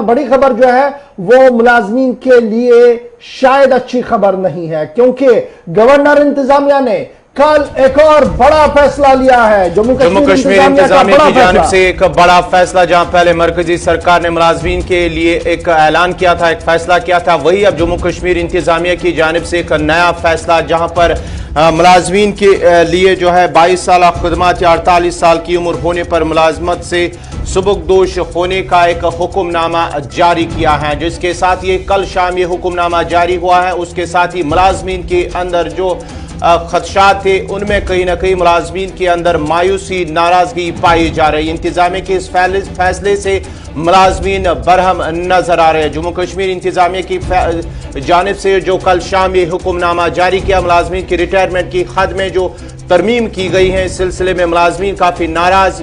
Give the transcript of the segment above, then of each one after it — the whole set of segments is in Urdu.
بڑی خبر جو ہے وہ ملازمین کے لیے شاید اچھی خبر نہیں ہے، کیونکہ گورنر انتظامیہ نے کل ایک اور بڑا فیصلہ لیا ہے۔ جموں کشمیر انتظامیہ کی جانب سے ایک بڑا فیصلہ، جہاں پہلے مرکزی سرکار نے ملازمین کے لیے ایک اعلان کیا تھا، ایک فیصلہ کیا تھا، وہی اب جموں کشمیر انتظامیہ کی جانب سے ایک نیا فیصلہ، جہاں پر ملازمین کے لیے جو ہے 22 سالہ خدمات یا 48 سال کی عمر ہونے پر ملازمت سے سبکدوش ہونے کا ایک حکم نامہ جاری کیا ہے، جس کے ساتھ یہ کل شام یہ حکم نامہ جاری ہوا ہے۔ اس کے ساتھ ہی ملازمین کے اندر جو خدشات تھے ان میں کہیں نہ کہیں ملازمین کے اندر مایوسی، ناراضگی پائی جا رہی ہے۔ انتظامیہ کے اس فیصلے سے ملازمین برہم نظر آ رہے ہیں۔ جموں کشمیر انتظامیہ کی جانب سے جو کل شام یہ حکم نامہ جاری کیا، ملازمین کی ریٹائرمنٹ کی حد میں جو ترمیم کی گئی ہے، اس سلسلے میں ملازمین کافی ناراض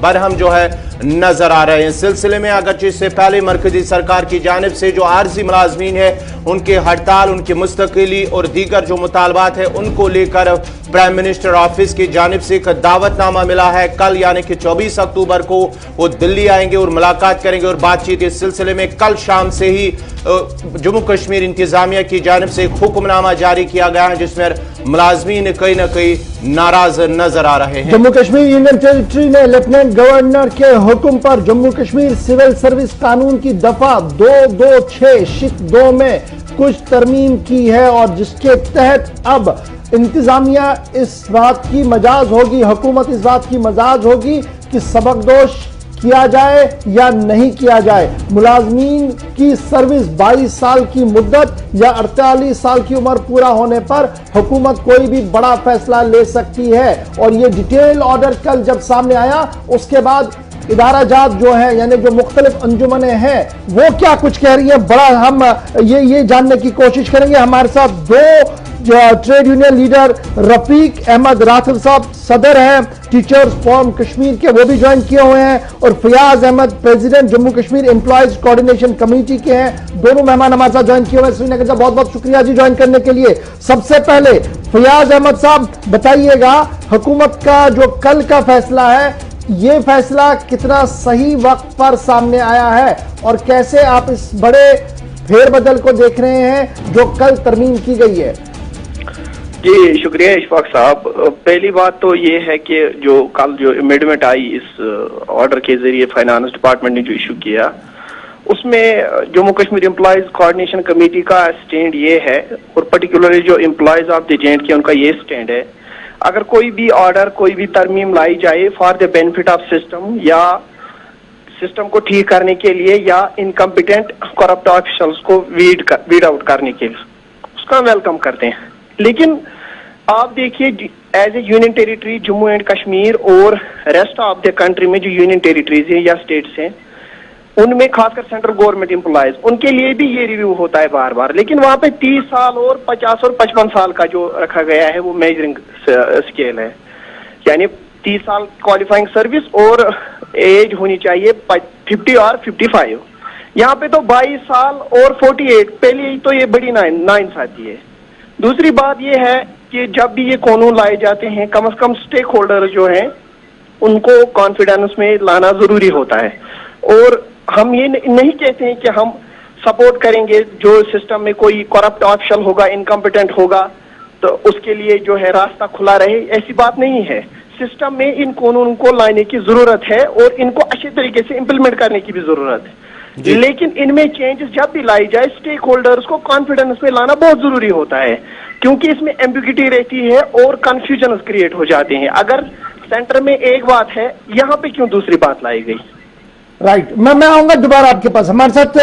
برہم جو ہے نظر آ رہے ہیں۔ اس سلسلے میں اگرچہ اس سے پہلے مرکزی سرکار کی جانب سے جو عارضی ملازمین ہیں ان کے ہڑتال، ان کی مستقلی اور دیگر جو مطالبات ہیں ان کو لے کر پرائم منسٹر آفس کی جانب سے ایک دعوت نامہ ملا ہے۔ کل یعنی کہ 24 اکتوبر کو وہ دلی آئیں گے اور ملاقات کریں گے اور بات چیت اس سلسلے میں کل شام سے ہی جموں کشمیر انتظامیہ کی جانب سے ایک حکم نامہ جاری کیا گیا ہے، جس میں ملازمین کہیں نہ کہیں ناراض نظر آ رہے ہیں۔ جموں کشمیر یونین ٹیریٹری نے لیفٹیننٹ گورنر کے حکم پر جموں کشمیر سول سروس قانون کی دفعہ 226(2) میں کچھ ترمیم کی ہے، اور جس کے تحت اب انتظامیہ اس بات کی مجاز ہوگی، حکومت اس بات کی مجاز ہوگی کہ سبکدوش کیا جائے یا نہیں کیا جائے۔ ملازمین کی سروس 22 سال کی مدت یا 48 سال کی عمر پورا ہونے پر حکومت کوئی بھی بڑا فیصلہ لے سکتی ہے، اور یہ ڈیٹیل آرڈر کل جب سامنے آیا اس کے بعد ادارہ جات جو ہیں یعنی جو مختلف انجمنیں ہیں وہ کیا کچھ کہہ رہی ہیں، بڑا ہم یہ جاننے کی کوشش کریں گے۔ ہمارے ساتھ دو ٹریڈ یونین لیڈر رفیق احمد راتھر صاحب صدر ہیں ٹیچرز فورم کشمیر کے، وہ بھی جوائن کیے ہوئے ہیں، اور Fayaz Ahmed president Jammu Kashmir employees coordination committee کے ہیں۔ دونوں مہمان ہمارے ساتھ جوائن کیے ہوئے ہیں۔ سری نگر سے بہت بہت شکریہ جی جوائن کرنے کے لیے۔ سب سے پہلے فیاض احمد صاحب بتائیے گا، حکومت کا جو کل کا فیصلہ ہے یہ فیصلہ کتنا صحیح وقت پر سامنے آیا ہے، اور کیسے آپ اس بڑے پھیر بدل کو دیکھ رہے ہیں جو کل ترمیم کی گئی ہے؟ جی شکریہ اشفاق صاحب۔ پہلی بات تو یہ ہے کہ جو کل جو امینڈمنٹ آئی اس آرڈر کے ذریعے فائنانس ڈپارٹمنٹ نے جو ایشو کیا، اس میں Jammu Kashmir employees coordination committee کا سٹینڈ یہ ہے، اور پرٹیکولرلی جو employees of the J and کے ان کا یہ سٹینڈ ہے، اگر کوئی بھی آرڈر، کوئی بھی ترمیم لائی جائے for the benefit of system یا سسٹم کو ٹھیک کرنے کے لیے یا انکمپیٹنٹ کرپٹ آفیشلز کو ویڈ آؤٹ کرنے کے لیے، اس کا ویلکم کرتے ہیں۔ لیکن آپ دیکھیے as A union territory Jammu and Kashmir اور ریسٹ آف دا کنٹری میں جو یونین ٹیریٹریز ہیں یا اسٹیٹس ہیں ان میں خاص کر سینٹرل گورنمنٹ امپلائیز، ان کے لیے بھی یہ ریویو ہوتا ہے بار بار، لیکن وہاں پہ 30 سال اور 50 اور 55 سال کا جو رکھا گیا ہے وہ میجرنگ اسکیل ہے، یعنی 30 سال کوالیفائنگ سروس اور ایج ہونی چاہیے 50 اور 55۔ یہاں پہ تو 22 سال اور 48، پہلی تو یہ بڑی ناانصافی ہے۔ دوسری بات یہ ہے کہ جب بھی یہ قانون لائے جاتے ہیں کم از کم سٹیک ہولڈر جو ہیں ان کو کانفیڈنس میں لانا ضروری ہوتا ہے، اور ہم یہ نہیں کہتے ہیں کہ ہم سپورٹ کریں گے جو سسٹم میں کوئی کرپٹ آفیشل ہوگا، انکمپیٹنٹ ہوگا تو اس کے لیے جو ہے راستہ کھلا رہے، ایسی بات نہیں ہے۔ سسٹم میں ان قانون کو لانے کی ضرورت ہے اور ان کو اچھے طریقے سے امپلیمنٹ کرنے کی بھی ضرورت ہے، لیکن ان میں چینجز جب بھی لائی جائے اسٹیک ہولڈرز کو کانفیڈنس میں لانا بہت ضروری ہوتا ہے، کیونکہ اس میں ایمبیگوٹی رہتی ہے اور کنفیوژن کریٹ ہو جاتے ہیں۔ اگر سینٹر میں ایک بات ہے یہاں پہ کیوں دوسری بات لائی گئی؟ رائٹ، میں آؤں گا دوبارہ آپ کے پاس۔ ہمارے ساتھ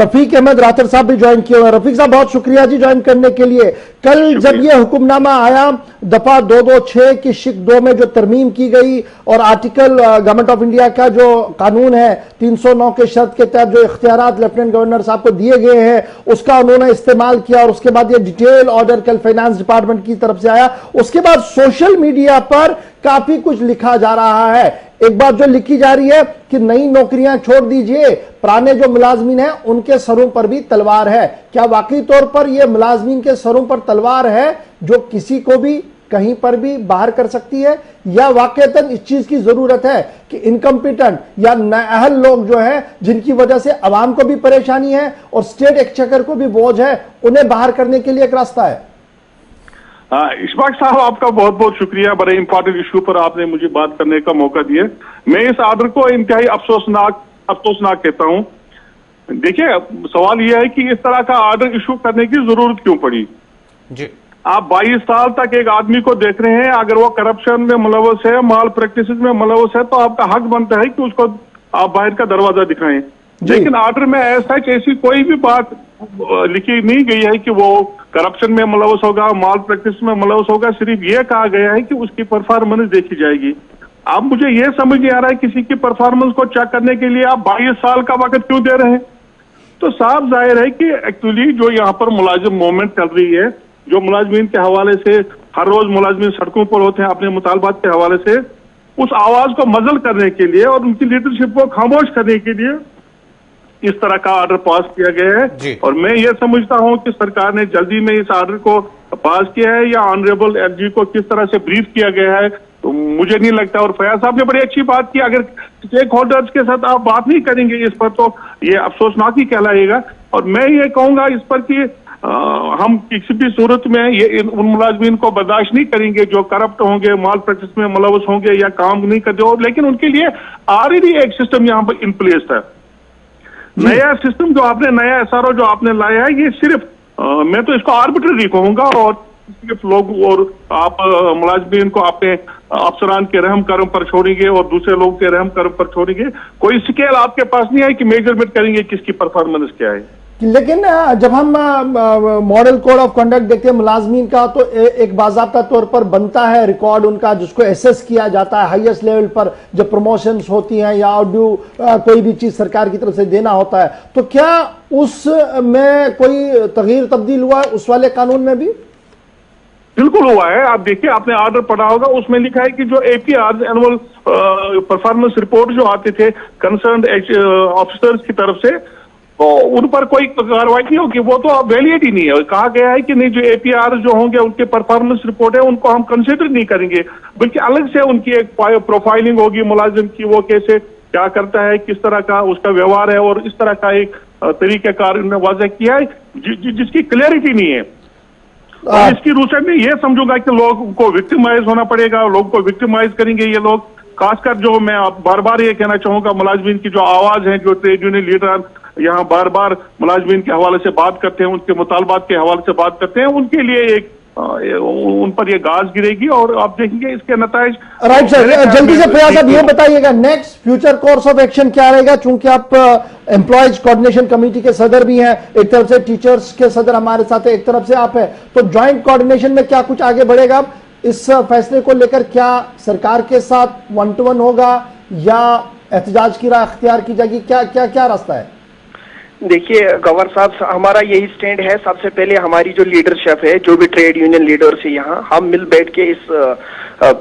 رفیق احمد راتھر صاحب بھی جوائن کیے ہوئے ہیں۔ رفیق صاحب بہت شکریہ جی جوائن کرنے کے لیے۔ کل جب یہ حکم نامہ آیا دفعہ 226 کی شق 2 میں جو ترمیم کی گئی، اور آرٹیکل گورنمنٹ آف انڈیا کا جو قانون ہے 309 کے شرط کے تحت جو اختیارات لیفٹیننٹ گورنر صاحب کو دیے گئے ہیں اس کا انہوں نے استعمال کیا، اور اس کے بعد یہ ڈیٹیل آرڈر کل فائنانس ڈپارٹمنٹ کی طرف سے آیا۔ اس کے بعد سوشل میڈیا پر کافی کچھ لکھا جا رہا ہے۔ ایک بات جو لکھی جا رہی ہے کہ نئی نوکریاں چھوڑ دیجئے، پرانے جو ملازمین ہیں ان کے سروں پر بھی تلوار ہے۔ کیا واقعی طور پر یہ ملازمین کے سروں پر تلوار ہے جو کسی کو بھی کہیں پر بھی باہر کر سکتی ہے یا واقعتاً اس چیز کی ضرورت ہے کہ انکمپیٹنٹ یا نااہل لوگ جو ہیں جن کی وجہ سے عوام کو بھی پریشانی ہے اور اسٹیٹ ایکسچیکر کو بھی بوجھ ہے انہیں باہر کرنے کے لیے ایک راستہ ہے؟ اشفاق صاحب آپ کا بہت بہت شکریہ، بڑے امپورٹنٹ ایشو پر آپ نے مجھے بات کرنے کا موقع دیا۔ میں اس آرڈر کو انتہائی افسوسناک کہتا ہوں۔ دیکھیں سوال یہ ہے کہ اس طرح کا آرڈر ایشو کرنے کی ضرورت کیوں پڑی؟ جی آپ 22 سال تک ایک آدمی کو دیکھ رہے ہیں، اگر وہ کرپشن میں ملوث ہے، مال پریکٹسز میں ملوث ہے تو آپ کا حق بنتا ہے کہ اس کو آپ باہر کا دروازہ دکھائیں۔ لیکن آرڈر میں ایسی کوئی بھی بات لکھی نہیں گئی ہے کہ وہ کرپشن میں ملوث ہوگا، مال پریکٹس میں ملوث ہوگا، صرف یہ کہا گیا ہے کہ اس کی پرفارمنس دیکھی جائے گی۔ اب مجھے یہ سمجھ نہیں آ رہا ہے کسی کی پرفارمنس کو چیک کرنے کے لیے آپ 22 سال کا وقت کیوں دے رہے ہیں؟ تو صاف ظاہر ہے کہ ایکچولی جو یہاں پر ملازم موومنٹ چل رہی ہے، جو ملازمین کے حوالے سے ہر روز ملازمین سڑکوں پر ہوتے ہیں اپنے مطالبات کے حوالے سے، اس آواز کو مزل کرنے کے لیے اور ان کی لیڈرشپ کو خاموش کرنے کے لیے اس طرح کا آرڈر پاس کیا گیا ہے۔ اور میں یہ سمجھتا ہوں کہ سرکار نے جلدی میں اس آرڈر کو پاس کیا ہے یا آنریبل ایل جی کو کس طرح سے بریف کیا گیا ہے تو مجھے نہیں لگتا۔ اور فیاض صاحب نے بڑی اچھی بات کی، اگر اسٹیک ہولڈرز کے ساتھ آپ بات نہیں کریں گے اس پر تو یہ افسوسناک ہی کہلائے گا۔ اور میں یہ کہوں گا اس پر کہ ہم کسی بھی صورت میں یہ ان ملازمین کو برداشت نہیں کریں گے جو کرپٹ ہوں گے، مال پریکٹس میں ملوث ہوں گے یا کام نہیں کرتے ہو، لیکن ان کے لیے آلریڈی ایک سسٹم یہاں پر ان پلیس ہے۔ نیا سسٹم جو آپ نے نیا ایس آر او جو آپ نے لایا ہے یہ صرف میں تو اس کو آربیٹری کہوں گا، اور صرف لوگ اور آپ ملازمین کو اپنے افسران کے رحم کرم پر چھوڑیں گے اور دوسرے لوگوں کے رحم کرم پر چھوڑیں گے۔ کوئی سکیل آپ کے پاس نہیں ہے کہ میجرمنٹ کریں گے کس کی پرفارمنس کیا ہے۔ لیکن جب ہم ماڈل کوڈ آف کنڈکٹ دیکھتے ہیں ملازمین کا تو ایک باضابطہ طور پر بنتا ہے ریکارڈ ان کا جس کو ایسیس کیا جاتا ہے ہائیسٹ لیول پر جب پروموشنز ہوتی ہیں یا ڈیو کوئی بھی چیز سرکار کی طرف سے دینا ہوتا ہے، تو کیا اس میں کوئی تغیر تبدیل ہوا ہے اس والے قانون میں بھی؟ بالکل ہوا ہے۔ آپ دیکھیں آپ نے آرڈر پڑھا ہوگا، اس میں لکھا ہے کہ جو A P R annual performance report جو آتے تھے کنسرنڈ آفیسرز کی طرف سے تو ان پر کوئی کاروائی نہیں ہوگی، وہ تو ویلیڈ ہی نہیں ہے۔ کہا گیا ہے کہ نہیں جو اے پی آر جو ہوں گے ان کے پرفارمنس رپورٹ ہے ان کو ہم کنسیڈر نہیں کریں گے، بلکہ الگ سے ان کی ایک پروفائلنگ ہوگی ملازم کی، وہ کیسے کیا کرتا ہے، کس طرح کا اس کا ویوہار ہے، اور اس طرح کا ایک طریقہ کار انہوں نے واضح کیا ہے جس کی کلیئرٹی نہیں ہے۔ اور اس کی روح سے میں یہ سمجھوں گا کہ لوگوں کو وکٹمائز ہونا پڑے گا، لوگوں کو وکٹمائز کریں گے یہ لوگ، خاص کر جو میں بار بار یہ کہنا چاہوں گا ملازمین کی جو آواز ہے، جو ٹریڈ یونین لیڈر یہاں بار بار ملازمین کے حوالے سے بات کرتے ہیں، ان کے مطالبات کے حوالے سے بات کرتے ہیں، ان کے لیے ایک ان پر یہ گاز گرے گی اور آپ دیکھیں گے اس کے نتائج۔ رائٹ سر، جلدی سے فیاض صاحب یہ بتائیے گا next future course of action کیا رہے گا، چونکہ آپ امپلائیز کوارڈینیشن کمیٹی کے صدر بھی ہیں، ایک طرف سے ٹیچرز کے صدر ہمارے ساتھ ایک طرف سے آپ ہیں، تو جوائنٹ کوارڈینیشن میں کیا کچھ آگے بڑھے گا اس فیصلے کو لے کر؟ کیا سرکار کے ساتھ 1-to-1 ہوگا یا احتجاج کی راہ اختیار کی جائے گی؟ کیا راستہ ہے؟ دیکھیے گورنر صاحب ہمارا یہی سٹینڈ ہے، سب سے پہلے ہماری جو لیڈرشپ ہے جو بھی ٹریڈ یونین لیڈرز ہے یہاں، ہم مل بیٹھ کے اس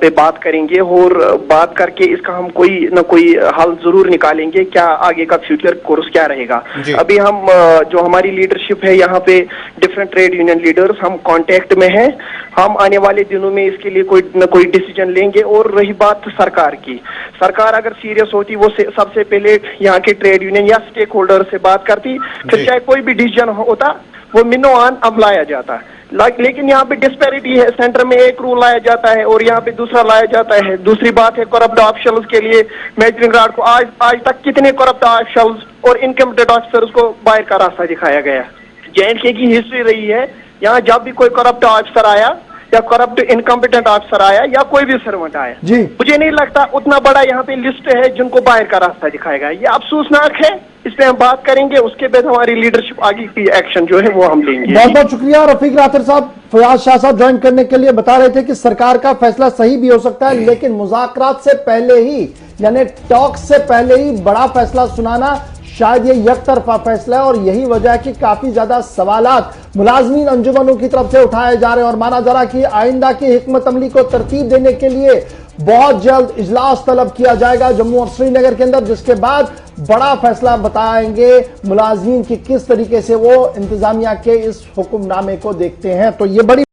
پہ بات کریں گے اور بات کر کے اس کا ہم کوئی نہ کوئی حل ضرور نکالیں گے، کیا آگے کا فیوچر کورس کیا رہے گا۔ ابھی ہم جو ہماری لیڈرشپ ہے یہاں پہ ڈفرینٹ ٹریڈ یونین لیڈرز ہم کانٹیکٹ میں ہیں، ہم آنے والے دنوں میں اس کے لیے کوئی نہ کوئی ڈیسیجن لیں گے۔ اور رہی بات سرکار کی، سرکار اگر سیریس ہوتی وہ سب سے پہلے یہاں کے ٹریڈ یونین یا اسٹیک ہولڈر سے بات کرتی، پھر چاہے کوئی بھی ڈیسیجن ہوتا وہ منو آن اب لایا جاتا ہے۔ لیکن یہاں پہ ڈسپیرٹی ہے، سینٹر میں ایک رول لایا جاتا ہے اور یہاں پہ دوسرا لایا جاتا ہے۔ دوسری بات ہے کرپٹ آفیشلز کے لیے میجرنگ راڈ کو آج تک کتنے کرپٹ آفیشلز اور انکمپٹنٹ آفیسرز کو باہر کا راستہ دکھایا گیا۔ J&K کی ہسٹری رہی ہے، یہاں جب بھی کوئی کرپٹ آفیسر آیا یا کرپٹ انکمپٹنٹ آفیسر آیا یا کوئی بھی سرونٹ آیا، مجھے نہیں لگتا اتنا بڑا یہاں پہ لسٹ ہے جن کو باہر کا راستہ دکھائے گا۔ یہ افسوسناک ہے، اس پہ ہم بات کریں گے، اس کے بعد ہماری لیڈرشپ آگے کی ایکشن جو ہے وہ ہم لیں گے۔ بہت بہت شکریہ رفیق راثر صاحب، فیاض شاہ صاحب جوائن کرنے کے لیے بتا رہے تھے کہ سرکار کا فیصلہ صحیح بھی ہو سکتا ہے لیکن مذاکرات سے پہلے ہی یعنی ٹاک سے پہلے ہی بڑا فیصلہ سنانا شاید یہ یک طرفہ فیصلہ ہے، اور یہی وجہ ہے کہ کافی زیادہ سوالات ملازمین انجمنوں کی طرف سے اٹھائے جا رہے ہیں، اور مانا جا رہا کہ آئندہ کی حکمت عملی کو ترتیب دینے کے لیے بہت جلد اجلاس طلب کیا جائے گا جموں اور سری نگر کے اندر، جس کے بعد بڑا فیصلہ بتائیں گے ملازمین کی کس طریقے سے وہ انتظامیہ کے اس حکم نامے کو دیکھتے ہیں۔ تو یہ بڑی